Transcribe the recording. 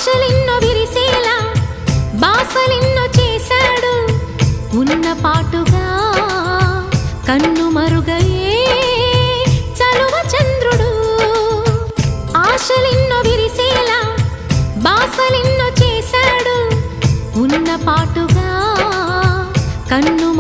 ఆశలెన్నో విరిసేలా బాసలెన్నో చేశాడు ఉన్న పాటుగా కన్ను మరుగయే చలువ చంద్రుడు ఆశలెన్నో విరిసేలా బాసలెన్నో చేశాడు ఉన్న పాటుగా కన్ను